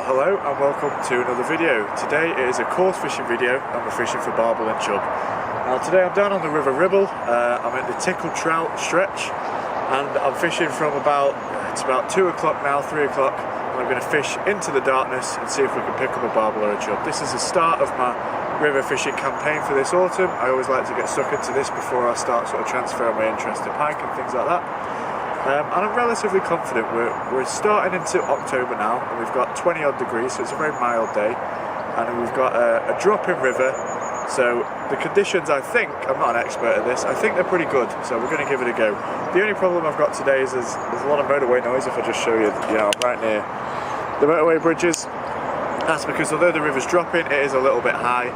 Well, hello and welcome to another video. Today it is a coarse fishing video and we're fishing for barbel and chub. Now today I'm down on the River Ribble. I'm at the Tickle Trout stretch and I'm fishing from it's about 2 o'clock now, 3 o'clock, and I'm going to fish into the darkness and see if we can pick up a barbel or a chub. This is the start of my river fishing campaign for this autumn. I always like to get stuck into this before I start sort of transferring my interest to pike and things like that. And I'm relatively confident. We're starting into October now and we've got 20 odd degrees, so it's a very mild day, and we've got a dropping river, so the conditions, I think, I'm not an expert at this, I think they're pretty good, so we're going to give it a go. The only problem I've got today is there's a lot of motorway noise. If I just show you, I'm right near the motorway bridges. That's because although the river's dropping, it is a little bit high,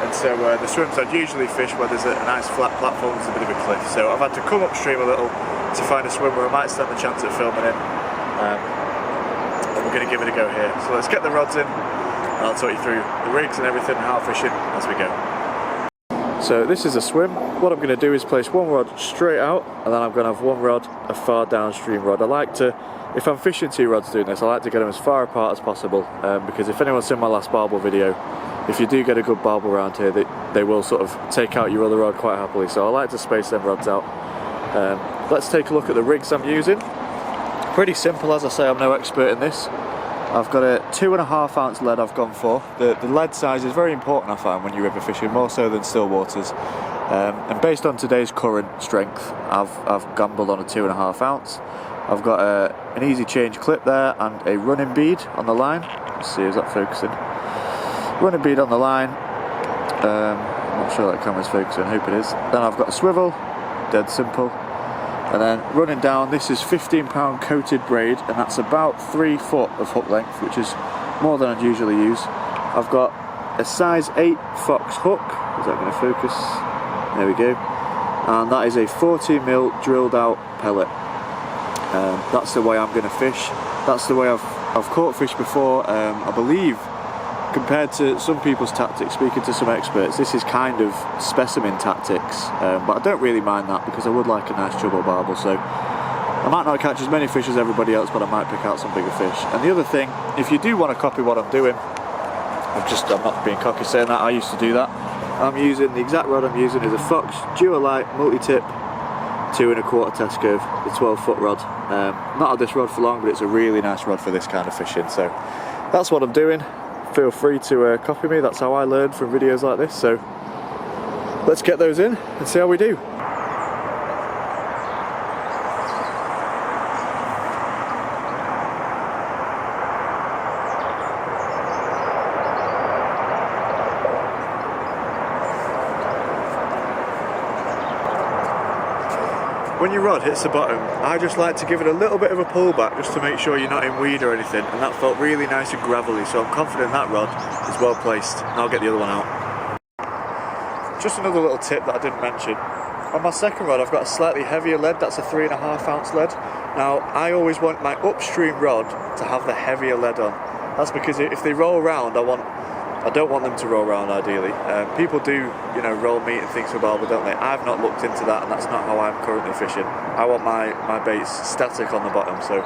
and so the swims I'd usually fish where there's a nice flat platform, there's a bit of a cliff, so I've had to come upstream a little to find a swim where I might stand the chance at filming in, and we're going to give it a go here. So let's get the rods in and I'll talk you through the rigs and everything and how fishing as we go. So this is a swim. What I'm going to do is place one rod straight out and then I'm going to have one rod, a far downstream rod. I like to, if I'm fishing two rods doing this, I like to get them as far apart as possible, because if anyone's seen my last barbel video, if you do get a good barbel around here, they will sort of take out your other rod quite happily, so I like to space them rods out. Let's take a look at the rigs I'm using. Pretty simple, as I say, I'm no expert in this. I've got a 2.5 ounce lead I've gone for. The lead size is very important, I find, when you're river fishing, more so than still waters. And based on today's current strength, I've gambled on a 2.5 ounce. I've got an easy change clip there and a running bead on the line. Let's see, is that focusing? Running bead on the line. I'm not sure that camera's focusing, I hope it is. Then I've got a swivel, dead simple. And then running down, this is 15-pound coated braid, and that's about 3 foot of hook length, which is more than I'd usually use. I've got a size 8 fox hook. Is that going to focus? There we go. And that is a 40mm drilled out pellet. That's the way I'm going to fish. That's the way I've caught fish before. I believe, compared to some people's tactics, speaking to some experts, this is kind of specimen tactics, but I don't really mind that because I would like a nice chub or barbel, so I might not catch as many fish as everybody else, but I might pick out some bigger fish. And the other thing, if you do want to copy what I'm doing, I'm not being cocky saying that, I used to do that. I'm using, the exact rod I'm using is a Fox Dual-Light multi-tip 2.25 test curve, the 12-foot rod. Not had this rod for long, but it's a really nice rod for this kind of fishing, so that's what I'm doing. Feel free to copy me, that's how I learn from videos like this, so let's get those in and see how we do. When your rod hits the bottom, I just like to give it a little bit of a pull back just to make sure you're not in weed or anything, and that felt really nice and gravelly, so I'm confident that rod is well placed, and I'll get the other one out. Just another little tip that I didn't mention. On my second rod I've got a slightly heavier lead, that's a 3.5 ounce lead. Now I always want my upstream rod to have the heavier lead on. That's because if they roll around, I don't want them to roll around ideally. People do, roll meat and things for barbel, don't they? I've not looked into that, and that's not how I'm currently fishing. I want my baits static on the bottom, so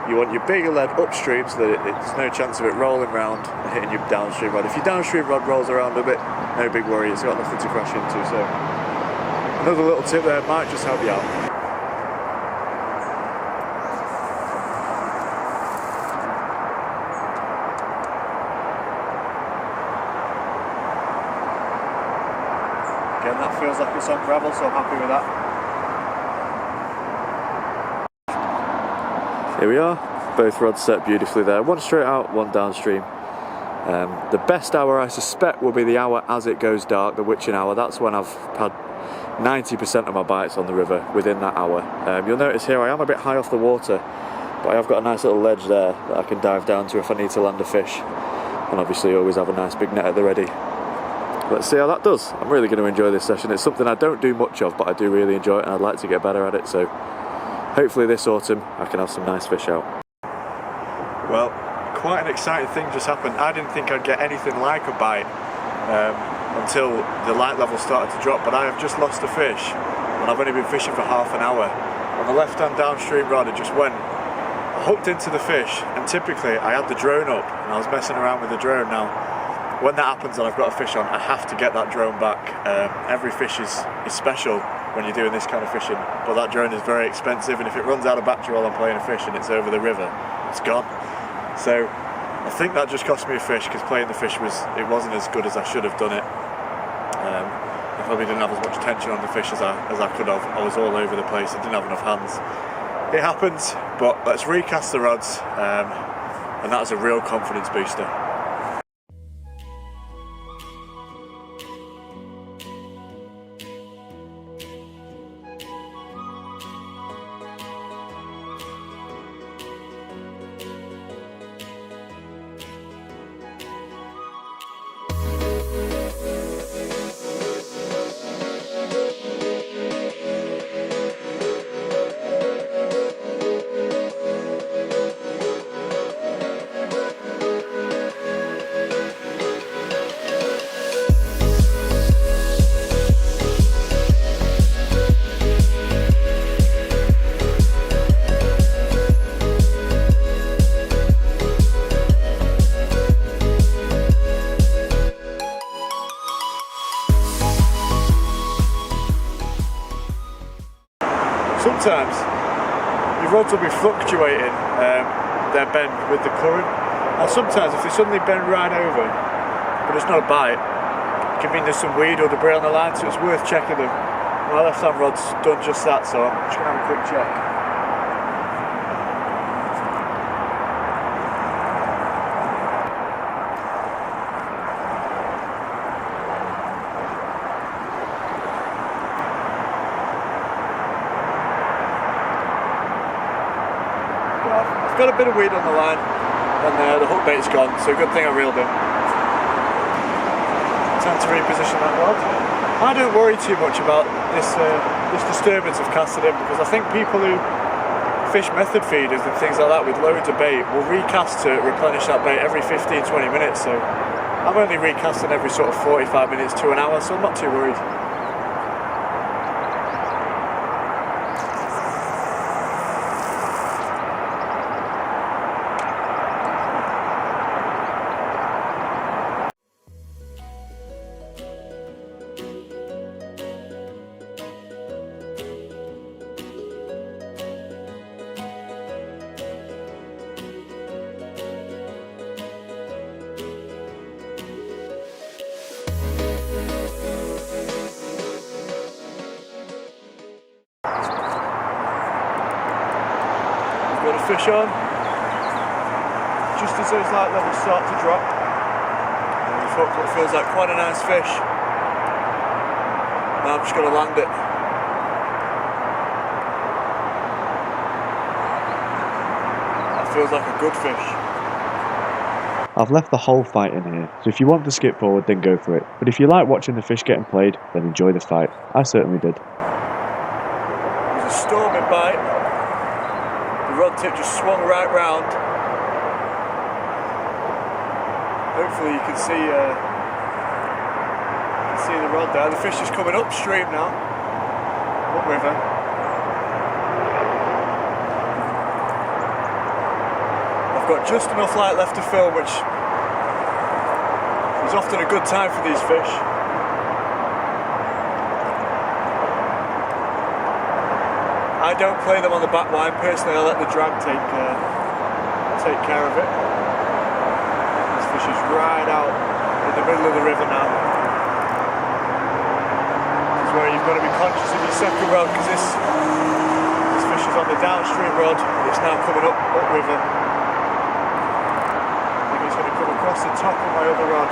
you want your bigger lead upstream so that there's no chance of it rolling around and hitting your downstream rod. If your downstream rod rolls around a bit, no big worry, it's got nothing to crash into. So another little tip there might just help you out. Again, that feels like it's on gravel, so I'm happy with that. Here we are, both rods set beautifully there. One straight out, one downstream. The best hour I suspect will be the hour as it goes dark, the witching hour. That's when I've had 90% of my bites on the river within that hour. You'll notice here I am a bit high off the water, but I've got a nice little ledge there that I can dive down to if I need to land a fish. And obviously always have a nice big net at the ready. Let's see how that does. I'm really going to enjoy this session. It's something I don't do much of, but I do really enjoy it and I'd like to get better at it, so hopefully this autumn I can have some nice fish out. Well, quite an exciting thing just happened. I didn't think I'd get anything like a bite until the light level started to drop, but I have just lost a fish and I've only been fishing for half an hour. On the left hand downstream rod it just went hooked into the fish, and typically I had the drone up and I was messing around with the drone. Now when that happens and I've got a fish on, I have to get that drone back. Every fish is special when you're doing this kind of fishing, but that drone is very expensive, and if it runs out of battery while I'm playing a fish and it's over the river, it's gone. So I think that just cost me a fish, because playing the fish wasn't as good as I should have done it. I probably didn't have as much tension on the fish as I could have. I was all over the place, I didn't have enough hands. It happens, but let's recast the rods, and that was a real confidence booster. Sometimes your rods will be fluctuating their bend with the current, and sometimes if they suddenly bend right over but it's not a bite, it can mean there's some weed or debris on the line, so it's worth checking them. My left hand rod's done just that, so I'm just going to have a quick check. I've got a bit of weed on the line, and the hook bait's gone, so good thing I reeled it. Time to reposition that rod. I don't worry too much about this disturbance of casting in, because I think people who fish method feeders and things like that with loads of bait will recast to replenish that bait every 15-20 minutes, so I'm only recasting every sort of 45 minutes to an hour, so I'm not too worried. Got a fish on, just as those light levels start to drop, and the hook feels like quite a nice fish. Now I'm just going to land it. That feels like a good fish. I've left the whole fight in here, so if you want to skip forward then go for it, but if you like watching the fish getting played, then enjoy the fight. I certainly did. It was a storming bite. The rod tip just swung right round. Hopefully you can see the rod there. The fish is coming upstream now, upriver. I've got just enough light left to film, which is often a good time for these fish. I don't play them on the back line personally. I let the drag take care of it. This fish is right out in the middle of the river now. This is where you've got to be conscious of your second rod, because this fish is on the downstream rod. It's now coming upriver. I think it's going to come across the top of my other rod.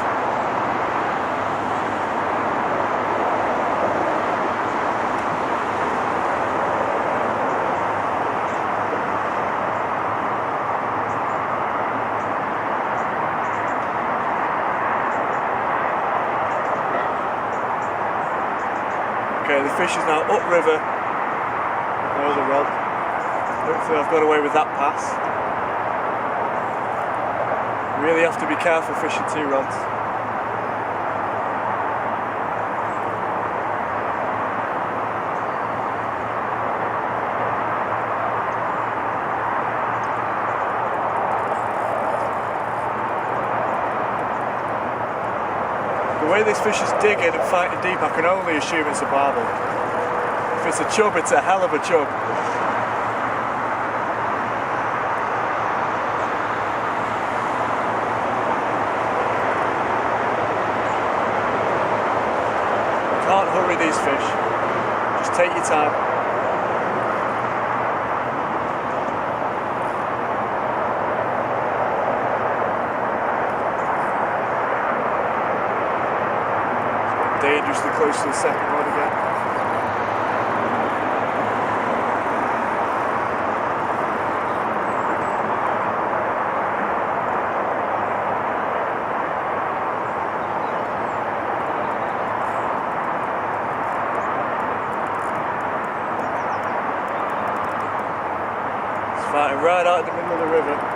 Okay, the fish is now upriver. There's a rod. Hopefully I've got away with that pass. Really have to be careful fishing two rods. this fish is digging and fighting deep, I can only assume it's a barbel. If it's a chub, it's a hell of a chub. Can't hurry these fish, just take your time. Dangerously close to the second one again. It's fighting right out in the middle of the river.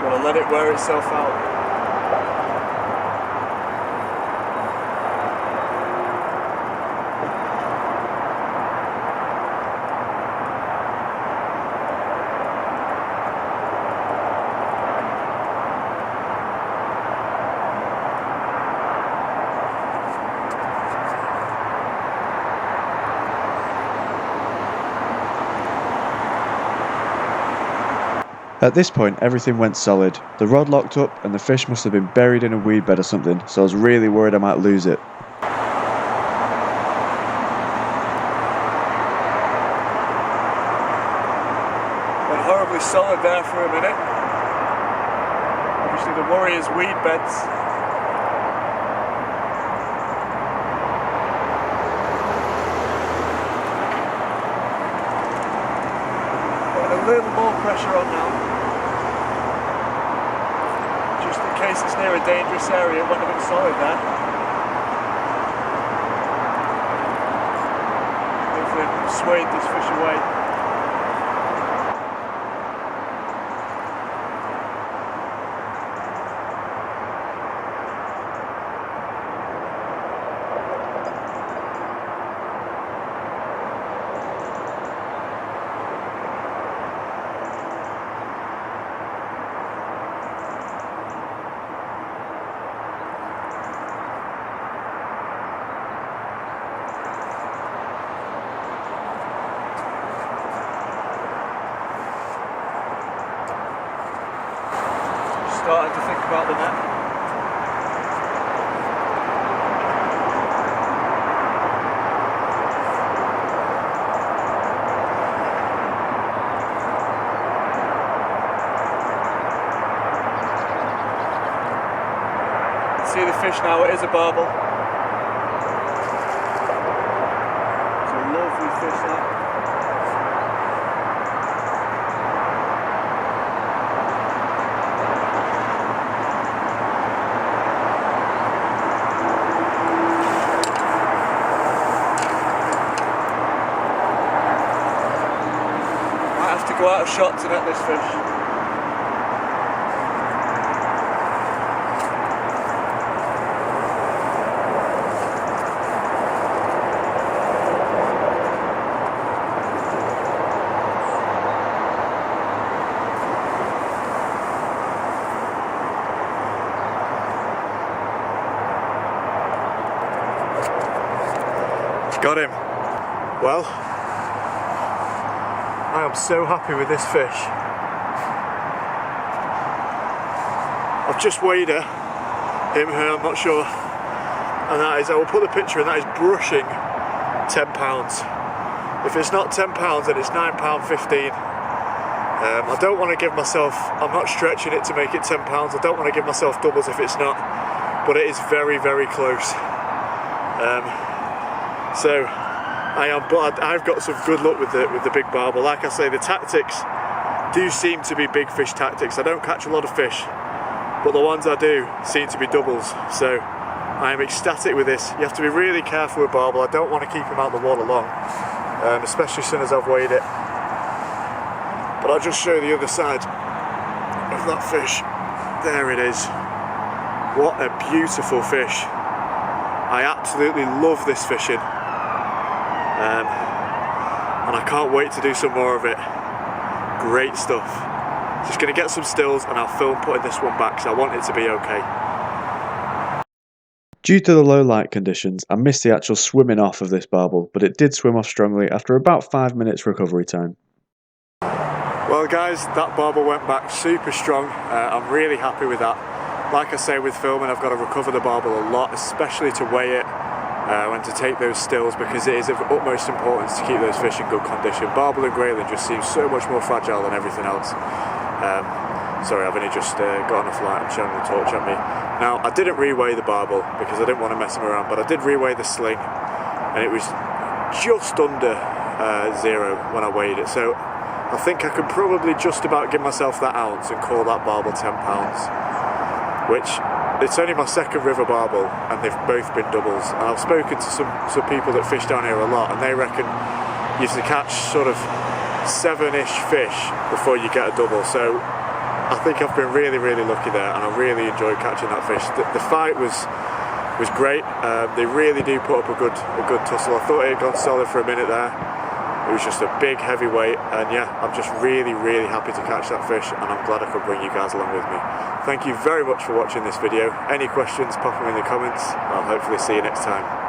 Got to let it wear itself out. At this point, everything went solid. The rod locked up and the fish must have been buried in a weed bed or something, so I was really worried I might lose it. Went horribly solid there for a minute. Obviously the worry is weed beds. Putting a little more pressure on now. Just in case it's near a dangerous area, it wouldn't have been solid there. Hopefully I've swayed this fish away. Starting to think about the net. See the fish now, it is a barbel. It's a lovely fish that. Go out of shot to net this fish. Got him. Well, I am so happy with this fish. I've just weighed her, I'm not sure, and that is, I will put the picture in, that is brushing 10 pounds. If it's not 10 pounds, then it's £9.15. I don't want to give myself, I'm not stretching it to make it 10 pounds, I don't want to give myself doubles if it's not, but it is very, very close. But I've got some good luck with the big barbel. Like I say, the tactics do seem to be big fish tactics. I don't catch a lot of fish, but the ones I do seem to be doubles. So I am ecstatic with this. You have to be really careful with barbel. I don't want to keep him out the water long, especially as soon as I've weighed it. But I'll just show you the other side of that fish. There it is. What a beautiful fish. I absolutely love this fishing. And I can't wait to do some more of it. Great stuff. Just going to get some stills and I'll film putting this one back, so I want it to be okay. Due to the low light conditions, I missed the actual swimming off of this barbel, but it did swim off strongly after about 5 minutes recovery time. Well guys, that barbel went back super strong. I'm really happy with that. Like I say with filming, I've got to recover the barbel a lot, especially to weigh it and to take those stills, because it is of utmost importance to keep those fish in good condition. Barbel and grayling just seem so much more fragile than everything else. Sorry, I've only just got on a flight and shining the torch at me. Now, I didn't reweigh the barbel because I didn't want to mess them around, but I did reweigh the sling and it was just under 0 when I weighed it. So I think I could probably just about give myself that ounce and call that barbel 10 pounds, which it's only my second river barbel and they've both been doubles. And I've spoken to some people that fish down here a lot and they reckon you have to catch sort of 7-ish fish before you get a double. So I think I've been really lucky there and I really enjoyed catching that fish. The fight was great. They really do put up a good tussle. I thought it had gone solid for a minute there. It was just a big heavy weight, and yeah, I'm just really happy to catch that fish, and I'm glad I could bring you guys along with me. Thank you very much for watching this video. Any questions, pop them in the comments. I'll hopefully see you next time.